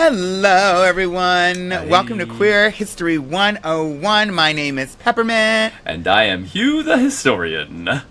Hello, everyone. Hey. Welcome to Queer History 101. My name is Peppermint. And I am Hugh the Historian.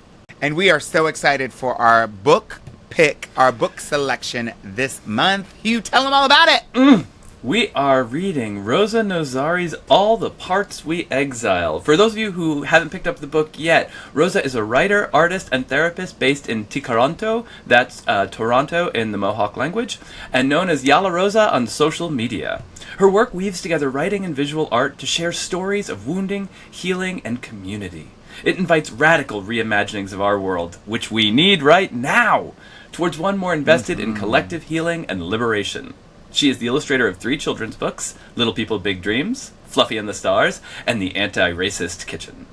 And we are so excited for our book pick, our book selection this month. Hugh, tell them all about it. We are reading Roza Nozari's All the Parts We Exile. For those of you who haven't picked up the book yet, Roza is a writer, artist, and therapist based in Toronto, that's Toronto in the Mohawk language, and known as Yala Roza on social media. Her work weaves together writing and visual art to share stories of wounding, healing, and community. It invites radical reimaginings of our world, which we need right now, towards one more invested in collective healing and liberation. She is the illustrator of 3 children's books, Little People, Big Dreams, Fluffy and the Stars, and The Anti-Racist Kitchen.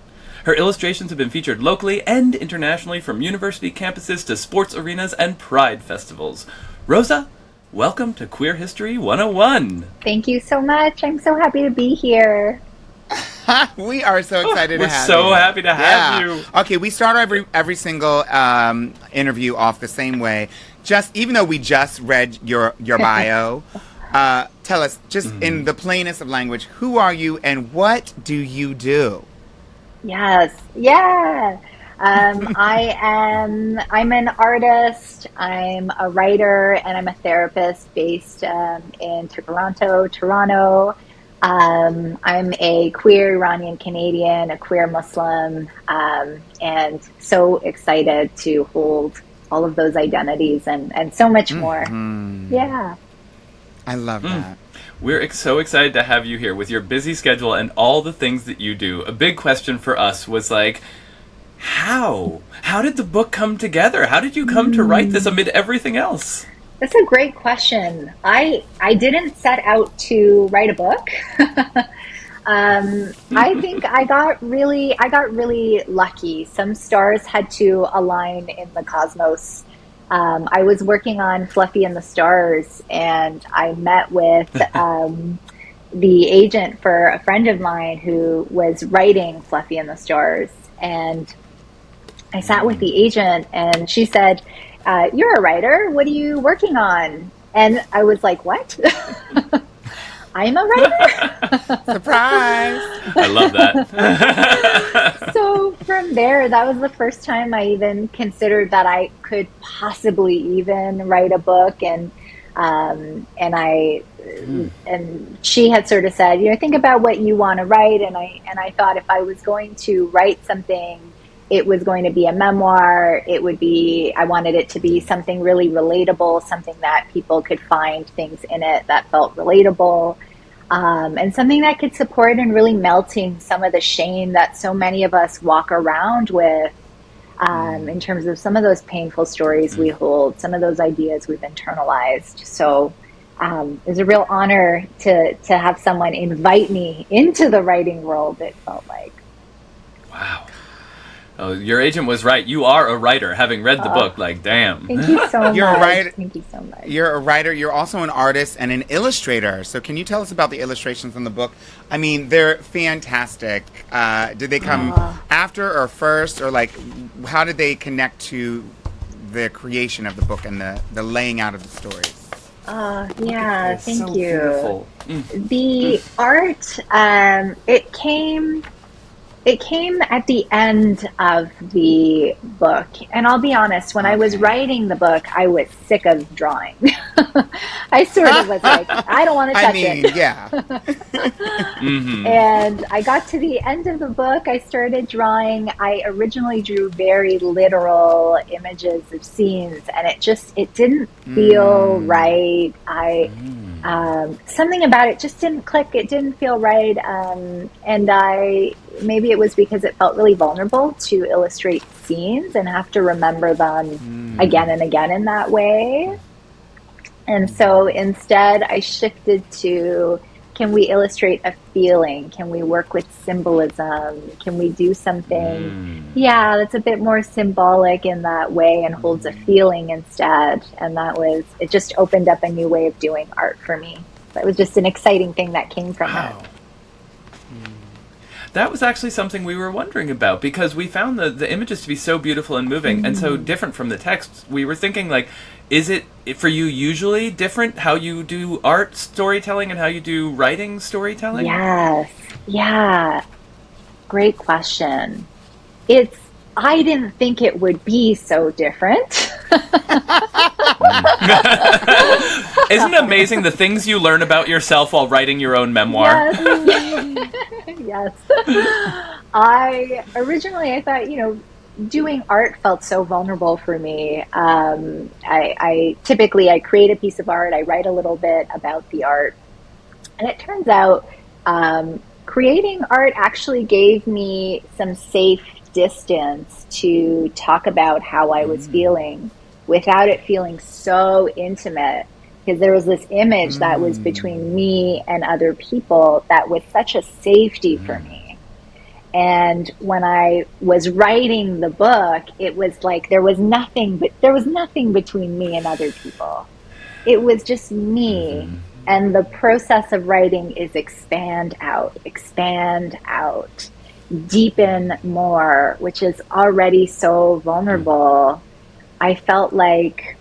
Her illustrations have been featured locally and internationally from university campuses to sports arenas and pride festivals. Roza, welcome to Queer History 101. Thank you so much. I'm so happy to be here. We are so excited to have you. We're so happy to have you. Okay, we start every single interview off the same way. Just even though we just read your bio, tell us just in the plainest of language, who are you and what do you do? Yes, yeah. I'm an artist, I'm a writer, and I'm a therapist based in Toronto. I'm a queer Iranian Canadian, a queer Muslim, and so excited to hold all of those identities and so much more. Yeah. I love that. We're so excited to have you here with your busy schedule and all the things that you do. A big question for us was like, how? How did the book come together? How did you come to write this amid everything else? That's a great question. I didn't set out to write a book. I think I got really lucky. Some stars had to align in the cosmos. I was working on Fluffy and the Stars, and I met with the agent for a friend of mine who was writing Fluffy and the Stars. And I sat with the agent, and she said, "You're a writer. What are you working on?" And I was like, "What?" I'm a writer? Surprise! I love that. So from there, that was the first time I even considered that I could possibly even write a book. And she had sort of said, think about what you want to write. And I thought if I was going to write something, it was going to be a memoir. I wanted it to be something really relatable, something that people could find things in it that felt relatable, and something that could support and really melting some of the shame that so many of us walk around with, in terms of some of those painful stories we hold, some of those ideas we've internalized. So it was a real honor to have someone invite me into the writing world, it felt like. Wow. Oh, your agent was right. You are a writer, having read the book. Like, damn. Thank you so much. You're a writer. Thank you so much. You're a writer. You're also an artist and an illustrator. So can you tell us about the illustrations in the book? I mean, they're fantastic. Did they come after or first? Or, like, how did they connect to the creation of the book and the laying out of the stories? Yeah, It's thank so you. beautiful. The art, it came at the end of the book. And I'll be honest, when I was writing the book, I was sick of drawing. I sort of was like, I don't want to touch it. Yeah. And I got to the end of the book, I started drawing. I originally drew very literal images of scenes, and it didn't feel right. Something about it just didn't click. It didn't feel right. And maybe it was because it felt really vulnerable to illustrate scenes and have to remember them again and again in that way. And so instead I shifted to, can we illustrate a feeling? Can we work with symbolism? Can we do something, that's a bit more symbolic in that way and holds a feeling instead? And it just opened up a new way of doing art for me. That was just an exciting thing that came from it. That was actually something we were wondering about, because we found the images to be so beautiful and moving and so different from the text. We were thinking, like, is it, for you, usually different how you do art storytelling and how you do writing storytelling? Yes. Yeah. Great question. I didn't think it would be so different. Isn't it amazing the things you learn about yourself while writing your own memoir? Yes. Yes. I thought, doing art felt so vulnerable for me. I typically create a piece of art, I write a little bit about the art, and it turns out creating art actually gave me some safe distance to talk about how I was feeling without it feeling so intimate, because there was this image that was between me and other people that was such a safety for me. And when I was writing the book, it was like there was nothing between me and other people. It was just me. And the process of writing is expand out, deepen more, which is already so vulnerable. I felt like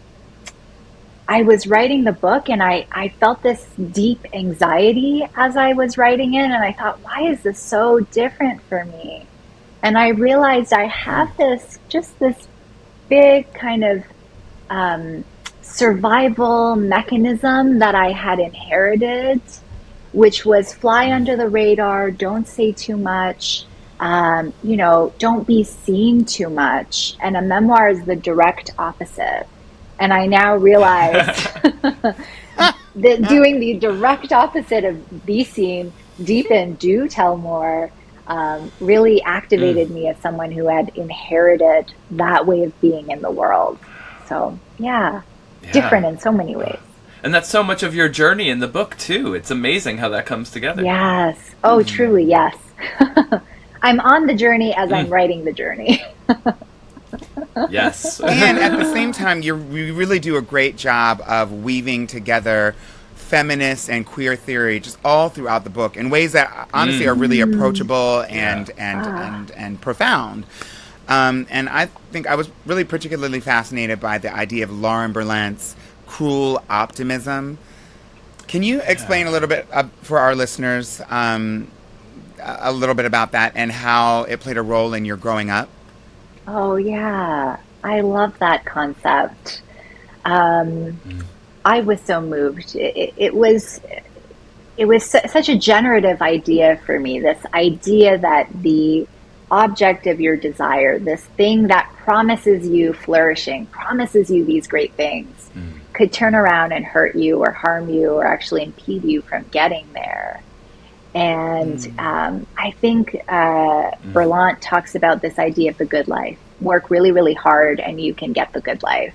I was writing the book, and I felt this deep anxiety as I was writing it, and I thought, why is this so different for me? And I realized I have this big kind of survival mechanism that I had inherited, which was fly under the radar, don't say too much, don't be seen too much. And a memoir is the direct opposite. And I now realize that doing the direct opposite of be seen, deepen, do tell more, really activated me as someone who had inherited that way of being in the world. So, yeah, different in so many ways. And that's so much of your journey in the book, too. It's amazing how that comes together. Yes. Oh, truly, yes. I'm on the journey as I'm writing the journey. Yes. And at the same time, you really do a great job of weaving together feminist and queer theory just all throughout the book in ways that honestly are really approachable and profound. And I think I was really particularly fascinated by the idea of Lauren Berlant's cruel optimism. Can you explain a little bit for our listeners a little bit about that and how it played a role in your growing up? Oh, yeah. I love that concept. I was so moved. It was such a generative idea for me, this idea that the object of your desire, this thing that promises you flourishing, promises you these great things, could turn around and hurt you or harm you or actually impede you from getting there. And I think Berlant talks about this idea of the good life. Work really, really hard and you can get the good life.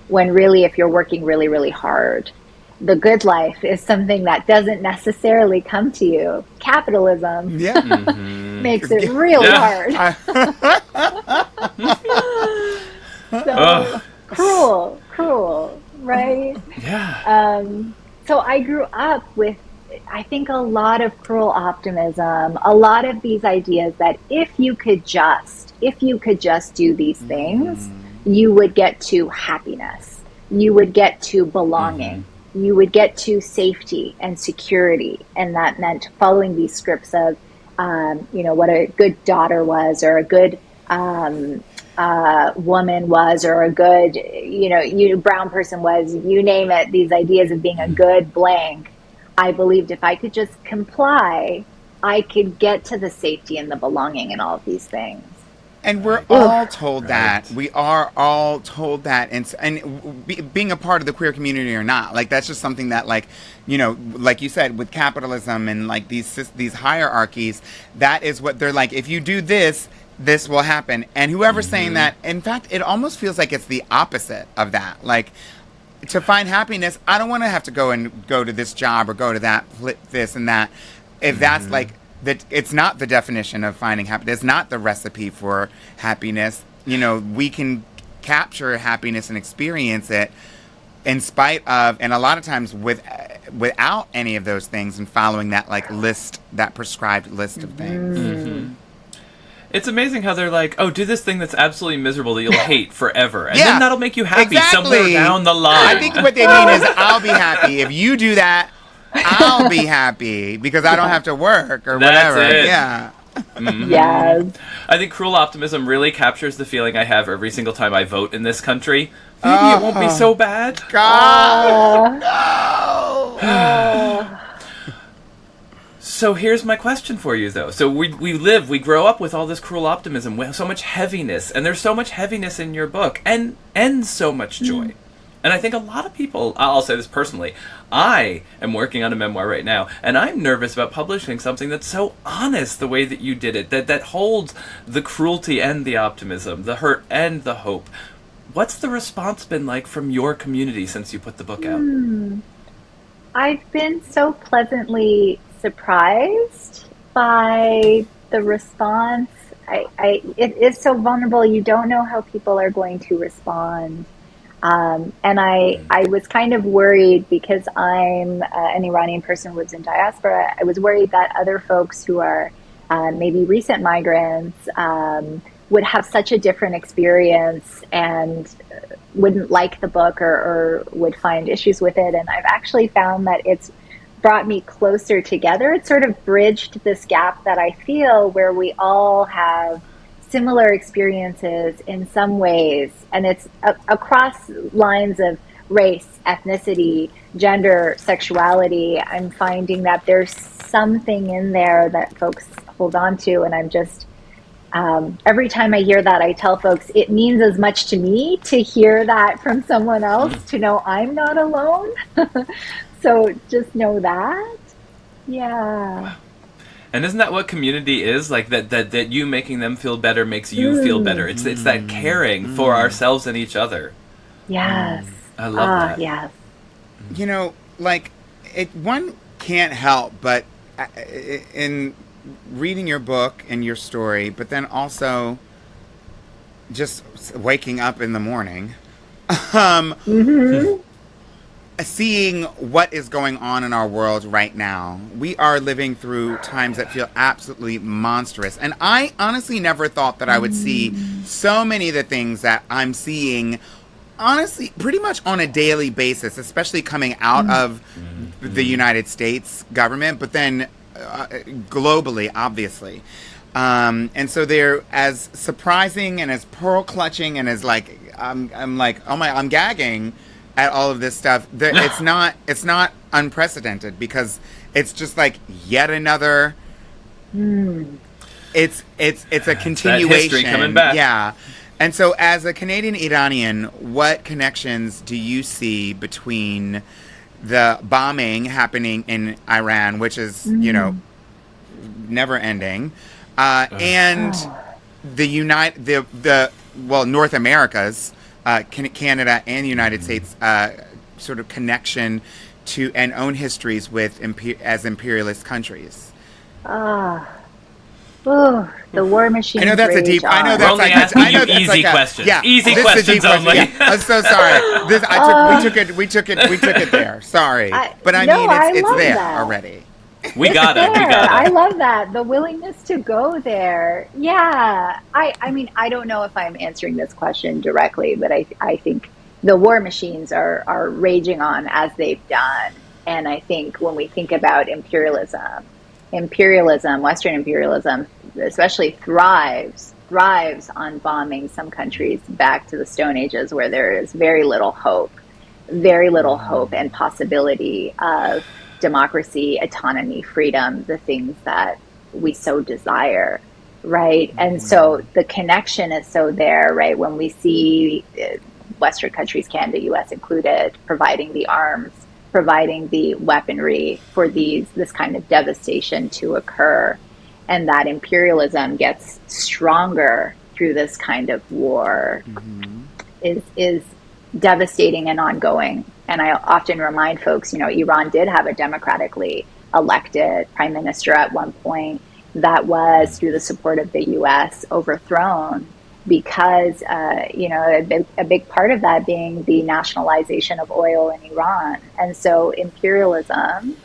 When really, if you're working really, really hard, the good life is something that doesn't necessarily come to you. Capitalism makes it really hard. So cruel, right? Yeah. So I grew up with, I think, a lot of cruel optimism, a lot of these ideas that if you could just do these things, you would get to happiness, you would get to belonging, you would get to safety and security. And that meant following these scripts of, what a good daughter was, or a good woman was, or a good, brown person was, you name it, these ideas of being a good blank. I believed if I could just comply, I could get to the safety and the belonging and all of these things. And we're all told that. We are all told that. And being a part of the queer community or not, like, that's just something that, like, like you said, with capitalism and, like, these hierarchies, that is what they're like. If you do this, this will happen. And whoever's saying that, in fact, it almost feels like it's the opposite of that. Like, to find happiness, I don't want to have to go to this job or go to that, this and that. If that's like, that, it's not the definition of finding happiness. It's not the recipe for happiness. We can capture happiness and experience it in spite of, and a lot of times without any of those things, and following that like list, that prescribed list of things. Mm-hmm. It's amazing how they're like, oh, do this thing that's absolutely miserable that you'll hate forever, and then that'll make you happy somewhere down the line. I think what they mean is, I'll be happy if you do that. I'll be happy because I don't have to work or That's whatever. it. Yeah. Mm-hmm. Yes. I think cruel optimism really captures the feeling I have every single time I vote in this country. Maybe it won't be so bad. God, no. So here's my question for you, though. So we grow up with all this cruel optimism, we have so much heaviness, and there's so much heaviness in your book, and so much joy. And I think a lot of people, I'll say this personally, I am working on a memoir right now, and I'm nervous about publishing something that's so honest the way that you did it, that holds the cruelty and the optimism, the hurt and the hope. What's the response been like from your community since you put the book out? I've been so pleasantly surprised by the response. It is so vulnerable. You don't know how people are going to respond. And I was kind of worried because I'm an Iranian person who lives in diaspora. I was worried that other folks who are maybe recent migrants would have such a different experience and wouldn't like the book or would find issues with it. And I've actually found that it's brought me closer together. It sort of bridged this gap that I feel where we all have similar experiences in some ways, and it's across lines of race, ethnicity, gender, sexuality. I'm finding that there's something in there that folks hold on to, and I'm just every time I hear that, I tell folks it means as much to me to hear that from someone else, to know I'm not alone. So just know that. Yeah. And isn't that what community is? Like that you making them feel better makes you feel better. It's that caring for ourselves and each other. Yes. I love that. Yes. You know, like, one can't help but in reading your book and your story, but then also just waking up in the morning, seeing what is going on in our world right now. We are living through times that feel absolutely monstrous. And I honestly never thought that I would see so many of the things that I'm seeing, honestly, pretty much on a daily basis, especially coming out of the United States government, but then globally, obviously. And so they're as surprising and as pearl clutching and as like, I'm like, oh my, I'm gagging at all of this stuff. It's not unprecedented because it's just like yet another. It's a continuation. That history coming back. Yeah. And so, as a Canadian Iranian, what connections do you see between the bombing happening in Iran, which is never ending, and North America's Canada and the United States sort of connection to and own histories with as imperialist countries? The war machine. I know that's a deep. I know that's like. I know that's easy questions. Yeah, easy questions only. Yeah. I'm so sorry. We took it there. Sorry, but I mean it's there already. We got it. I love that. The willingness to go there. Yeah. I mean, I don't know if I'm answering this question directly, but I think the war machines are raging on as they've done. And I think when we think about imperialism, Western imperialism, especially thrives on bombing some countries back to the Stone Ages where there is very little hope and possibility of democracy, autonomy, freedom, the things that we so desire, right? And so the connection is so there, right? When we see Western countries, Canada, US included, providing the arms, providing the weaponry for this kind of devastation to occur, and that imperialism gets stronger through this kind of war is devastating and ongoing. And I often remind folks, Iran did have a democratically elected prime minister at one point that was, through the support of the U.S., overthrown. because, a big part of that being the nationalization of oil in Iran. And so imperialism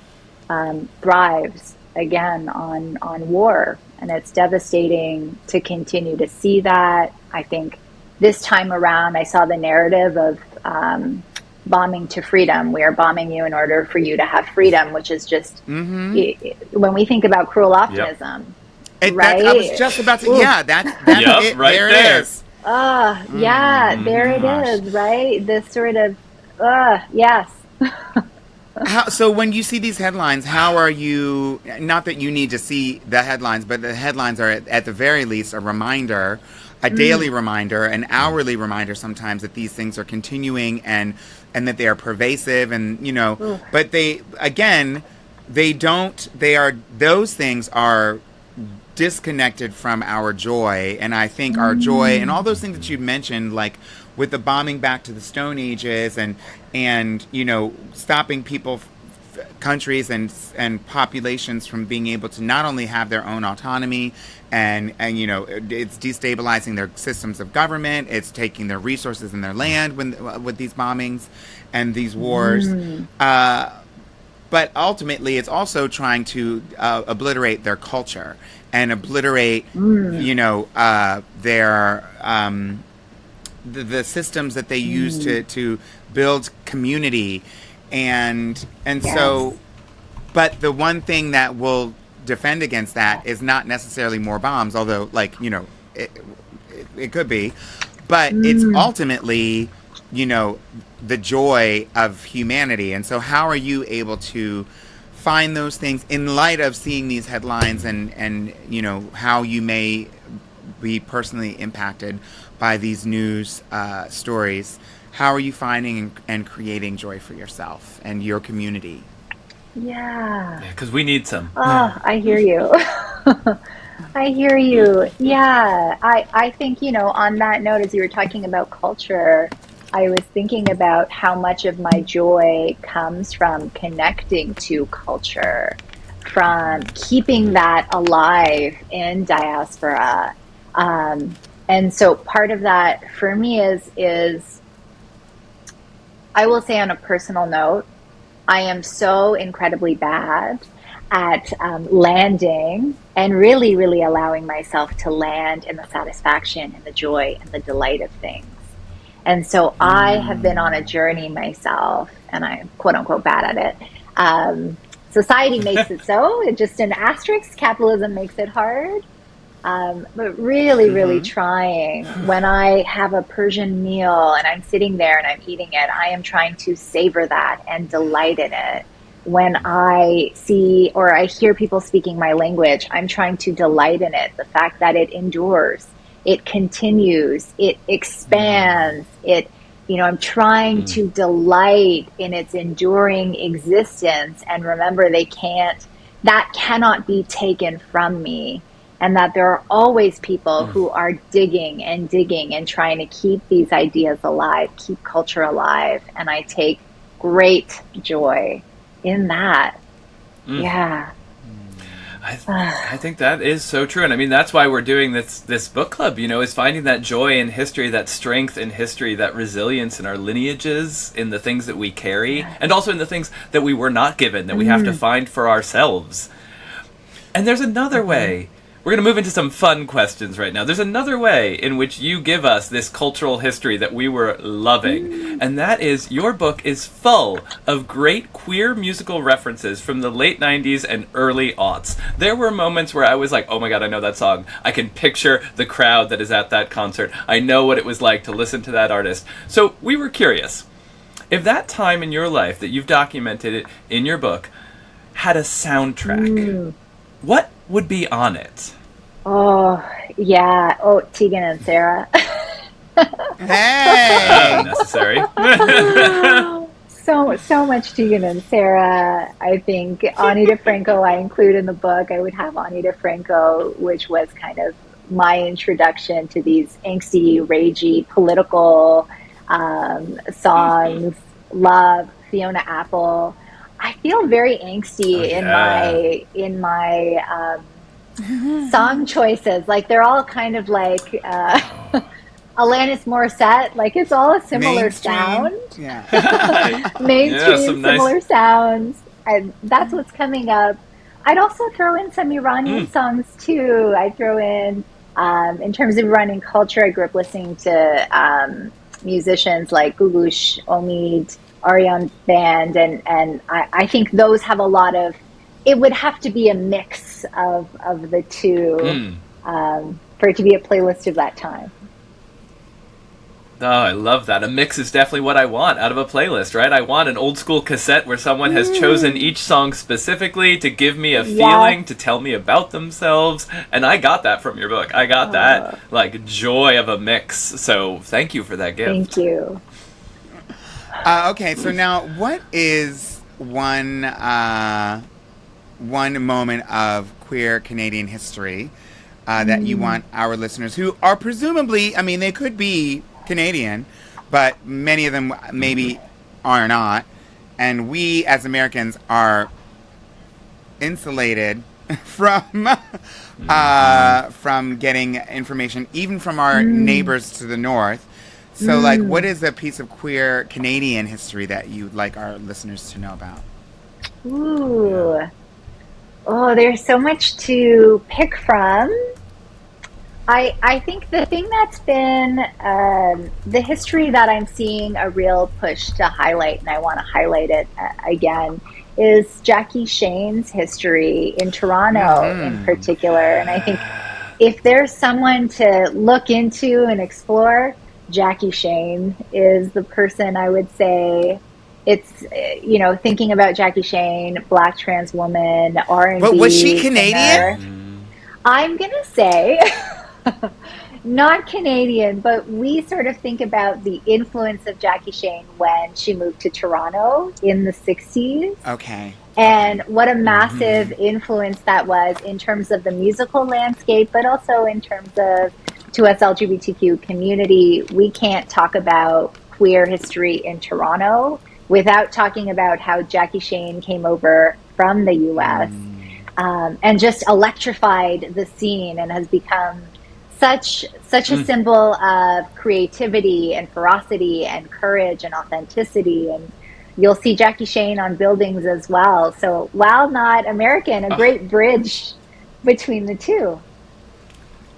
thrives again on war. And it's devastating to continue to see that. I think this time around, I saw the narrative of bombing to freedom. We are bombing you in order for you to have freedom, which is just, when we think about cruel optimism, right? I was just about to, that's it. Right there there. it is. There it is, right? This sort of, yes. So when you see these headlines, how are you, not that you need to see the headlines, but the headlines are at the very least a reminder, a daily reminder, an hourly reminder sometimes that these things are continuing and that they are pervasive and, but those things are disconnected from our joy. And I think our joy and all those things that you mentioned, like with the bombing back to the Stone Ages and stopping people, countries and populations from being able to not only have their own autonomy and it's destabilizing their systems of government, it's taking their resources and their land with these bombings and these wars. But ultimately, it's also trying to obliterate their culture and obliterate, their the systems that they use to build community, and so. But the one thing that will defend against that is not necessarily more bombs, although, it could be, but it's ultimately, the joy of humanity. And so how are you able to find those things in light of seeing these headlines and how you may be personally impacted by these news stories? How are you finding and creating joy for yourself and your community? Yeah, because we need some. Oh, I hear you. I hear you. Yeah, I think, on that note, as you were talking about culture, I was thinking about how much of my joy comes from connecting to culture, from keeping that alive in diaspora. And so part of that for me is, I will say on a personal note, I am so incredibly bad at landing and really, really allowing myself to land in the satisfaction and the joy and the delight of things. And so I have been on a journey myself, and I'm quote unquote bad at it. Society makes it so. It's just an asterisk. Capitalism makes it hard. But really, really trying. When I have a Persian meal and I'm sitting there and I'm eating it, I am trying to savor that and delight in it. When I see or I hear people speaking my language, I'm trying to delight in it. The fact that it endures, it continues, it expands, I'm trying to delight in its enduring existence and remember that cannot be taken from me. And that there are always people who are digging and trying to keep these ideas alive, keep culture alive. And I take great joy in that. Yeah. I think that is so true. And I mean, that's why we're doing this book club, is finding that joy in history, that strength in history, that resilience in our lineages, in the things that we carry, and also in the things that we were not given, that we have to find for ourselves. And there's another way. We're going to move into some fun questions right now. There's another way in which you give us this cultural history that we were loving, and that is your book is full of great queer musical references from the late 90s and early aughts. There were moments where I was like, oh my god, I know that song. I can picture the crowd that is at that concert. I know what it was like to listen to that artist. So we were curious, if that time in your life that you've documented it in your book had a soundtrack, what would be on it? Oh, yeah. Oh, Tegan and Sarah. Hey! Necessary. So much Tegan and Sarah. I think Ani DeFranco I include in the book. I would have Ani DeFranco, which was kind of my introduction to these angsty, ragey, political songs. Love Fiona Apple. I feel very angsty in my song choices. Like they're all kind of like Alanis Morissette. Like it's all a similar Mainstream. sound. Yeah. Mainstream, some nice- similar sounds. And that's what's coming up. I'd also throw in some Iranian songs too. I'd throw in terms of Iranian culture, I grew up listening to musicians like Gugush, Omid, Aryan Band, and I think those have a lot of, it would have to be a mix of the two for it to be a playlist of that time. Oh, I love that. A mix is definitely what I want out of a playlist, right? I want an old school cassette where someone has chosen each song specifically to give me a feeling, to tell me about themselves. And I got that from your book. I got that, like, joy of a mix. So thank you for that gift. Thank you. Okay, so now what is one moment of queer Canadian history that you want our listeners, who are presumably, I mean, they could be Canadian, but many of them maybe are not, and we as Americans are insulated from getting information even from our neighbors to the north. So like, what is a piece of queer Canadian history that you'd like our listeners to know about? Ooh. Oh, there's so much to pick from. I think the thing that's been the history that I'm seeing a real push to highlight, and I want to highlight it again, is Jackie Shane's history in Toronto in particular. And I think if there's someone to look into and explore, Jackie Shane is the person I would say. It's, thinking about Jackie Shane, Black trans woman, R&B. But was she Canadian? I'm going to say... not Canadian, but we sort of think about the influence of Jackie Shane when she moved to Toronto in the 60s. Okay. And what a massive influence that was in terms of the musical landscape, but also in terms of, to us LGBTQ community, we can't talk about queer history in Toronto without talking about how Jackie Shane came over from the US and just electrified the scene and has become such a symbol of creativity and ferocity and courage and authenticity. And you'll see Jackie Shane on buildings as well. So while not American, a great bridge between the two.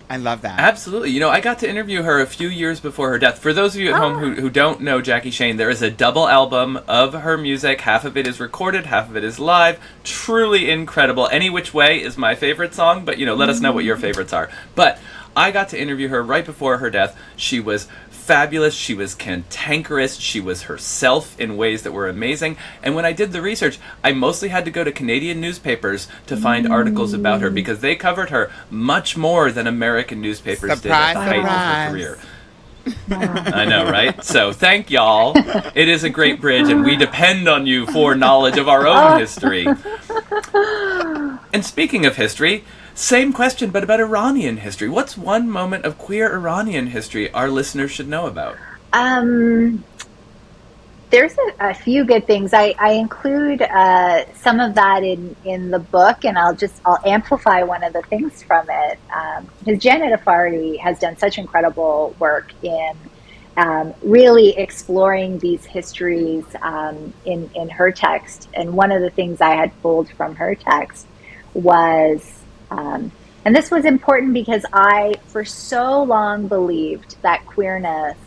I love that. Absolutely. I got to interview her a few years before her death. For those of you at home who don't know Jackie Shane, there is a double album of her music. Half of it is recorded, half of it is live. Truly incredible. Any Which Way is my favorite song, but let us know what your favorites are. But I got to interview her right before her death. She was fabulous. She was cantankerous. She was herself in ways that were amazing. And when I did the research, I mostly had to go to Canadian newspapers to find articles about her because they covered her much more than American newspapers did at the height of her career. I know, right? So thank y'all. It is a great bridge, and we depend on you for knowledge of our own history. And speaking of history, same question, but about Iranian history. What's one moment of queer Iranian history our listeners should know about? There's a few good things. I include some of that in the book, and I'll amplify one of the things from it. Because Janet Afari has done such incredible work in really exploring these histories in her text. And one of the things I had pulled from her text was, and this was important because I, for so long, believed that queerness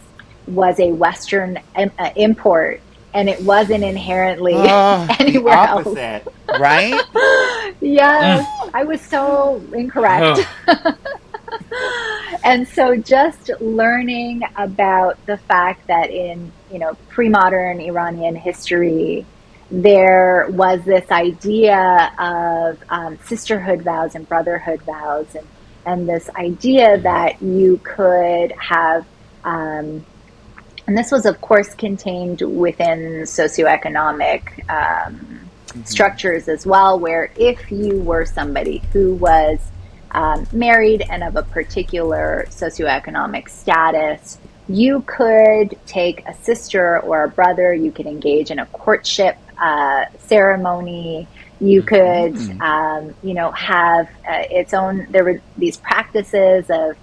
was a Western import, and it wasn't inherently anywhere opposite, else. Right? Yes, I was so incorrect. And so just learning about the fact that in, pre-modern Iranian history, there was this idea of sisterhood vows and brotherhood vows, and this idea that you could have, and this was, of course, contained within socioeconomic structures as well, where if you were somebody who was married and of a particular socioeconomic status, you could take a sister or a brother, you could engage in a courtship ceremony, You could, have its own. There were these practices of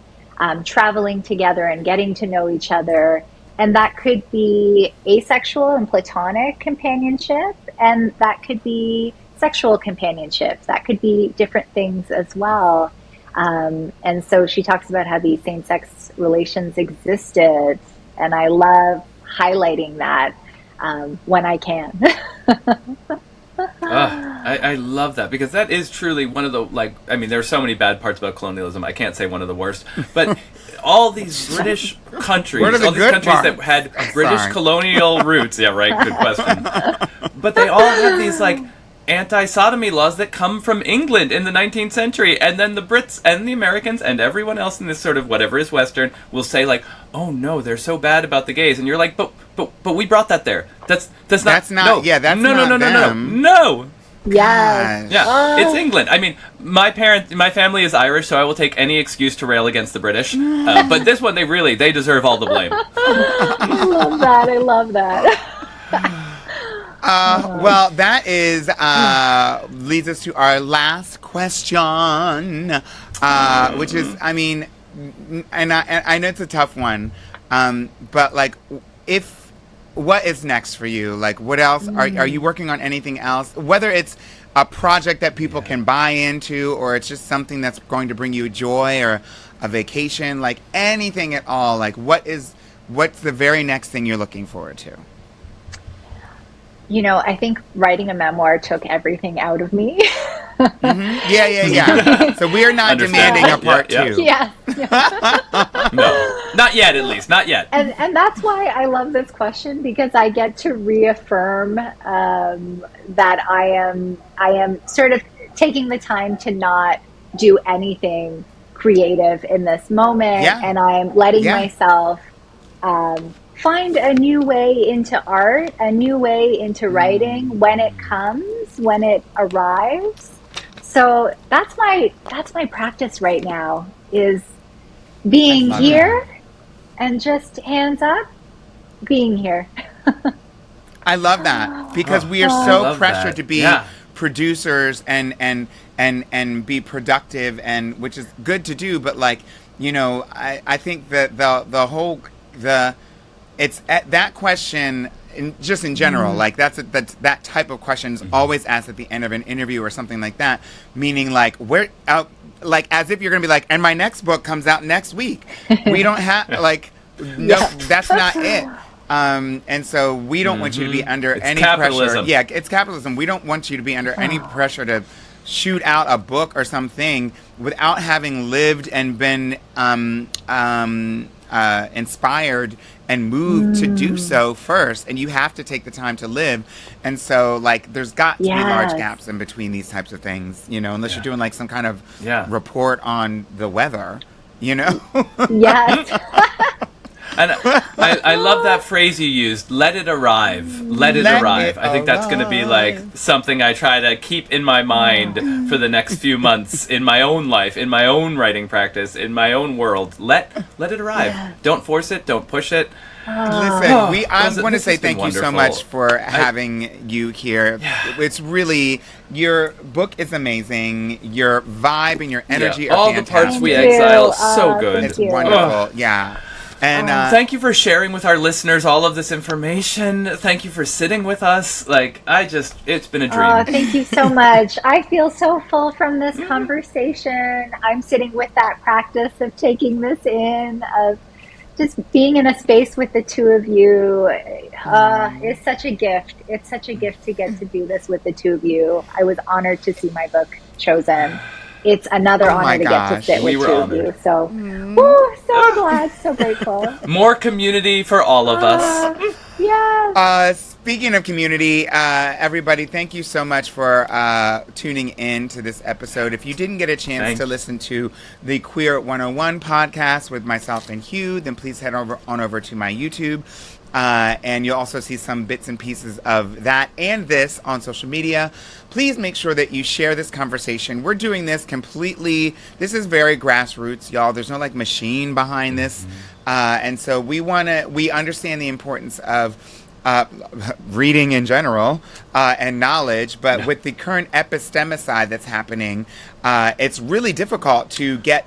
traveling together and getting to know each other, and that could be asexual and platonic companionship, and that could be sexual companionship. That could be different things as well. And so she talks about how these same-sex relations existed, and I love highlighting that when I can. I love that, because that is truly one of the, there are so many bad parts about colonialism. I can't say one of the worst, but all these British countries, all these countries that had British colonial roots. Yeah, right. Good question. But they all have these anti-sodomy laws that come from England in the 19th century, and then the Brits and the Americans and everyone else in this sort of whatever is Western will say oh no, they're so bad about the gays, and you're like, but we brought that there. That's not no. Yes. Yeah, it's England. I mean, my family is Irish, so I will take any excuse to rail against the British. But this one, they deserve all the blame. I love that. Well, that is leads us to our last question, which is, and I know it's a tough one, but what is next for you? What else are you working on? Anything else? Whether it's a project that people can buy into, or it's just something that's going to bring you joy, or a vacation, anything at all. What's the very next thing you're looking forward to? I think writing a memoir took everything out of me. Mm-hmm. Yeah. So we are not demanding a part two. Yeah. No, not yet. At least, not yet. And that's why I love this question, because I get to reaffirm that I am sort of taking the time to not do anything creative in this moment, and I'm letting myself find a new way into art, a new way into writing when it comes, when it arrives. So that's my practice right now, is being here and just hands up, being here. I love that, because we are so pressured to be producers and be productive, and which is good to do, but I think that it's that question, just in general, that type of question is always asked at the end of an interview or something like that, meaning where out, as if you're gonna be and my next book comes out next week. We don't have no, that's not it. And so we don't want you to be under any pressure. Yeah, it's capitalism. We don't want you to be under any pressure to shoot out a book or something without having lived and been inspired and moved to do so first. And you have to take the time to live. And so there's got to be large gaps in between these types of things, unless you're doing some kind of report on the weather, Yes. And I love that phrase you used, let it arrive. Let it arrive. I think that's going to be something I try to keep in my mind for the next few months, in my own life, in my own writing practice, in my own world. Let it arrive. Yeah. Don't force it. Don't push it. Listen, I want to say thank you so much for having you here. Yeah. It's really, your book is amazing. Your vibe and your energy are all fantastic. The parts we exile, so good. It's wonderful. Yeah. And thank you for sharing with our listeners all of this information. Thank you for sitting with us. It's been a dream. Oh, thank you so much. I feel so full from this conversation. I'm sitting with that practice of taking this in, of just being in a space with the two of you. It's such a gift. It's such a gift to get to do this with the two of you. I was honored to see my book chosen. It's another honor to get to sit with two of you. So, so glad, so grateful. More community for all of us. Yeah. Speaking of community, everybody, thank you so much for tuning in to this episode. If you didn't get a chance to listen to the Queer 101 podcast with myself and Hugh, then please head on over to my YouTube. And you'll also see some bits and pieces of that and this on social media. Please make sure that you share this conversation. We're doing this completely, this is very grassroots, y'all. There's no machine behind this. And so we understand the importance of reading in general and knowledge, but with the current epistemicide that's happening, it's really difficult to get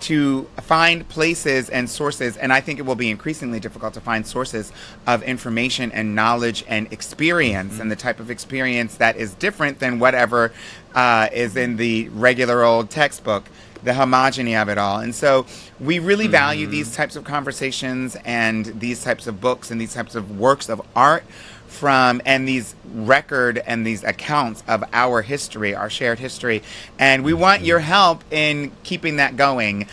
to find places and sources, and I think it will be increasingly difficult to find sources of information and knowledge and experience, and the type of experience that is different than whatever is in the regular old textbook, the homogeny of it all. And so we really value these types of conversations and these types of books and these types of works of art and these record and these accounts of our history, our shared history. And we want your help in keeping that going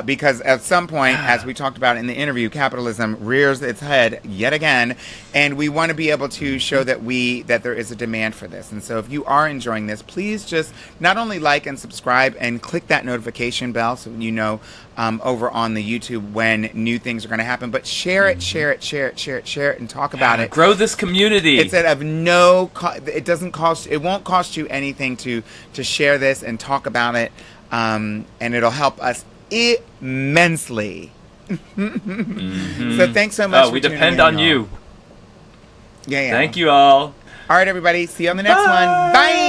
because at some point, as we talked about in the interview, capitalism rears its head yet again, and we want to be able to show that there is a demand for this. And so if you are enjoying this, please just not only like and subscribe and click that notification bell so you know over on the YouTube when new things are going to happen, but share it, and talk about it. Grow this community. It's of it won't cost you anything to share this and talk about it, and it'll help us immensely. So thanks so much. We depend on you. Yeah. Thank you all. All right, everybody. See you on the next one. Bye.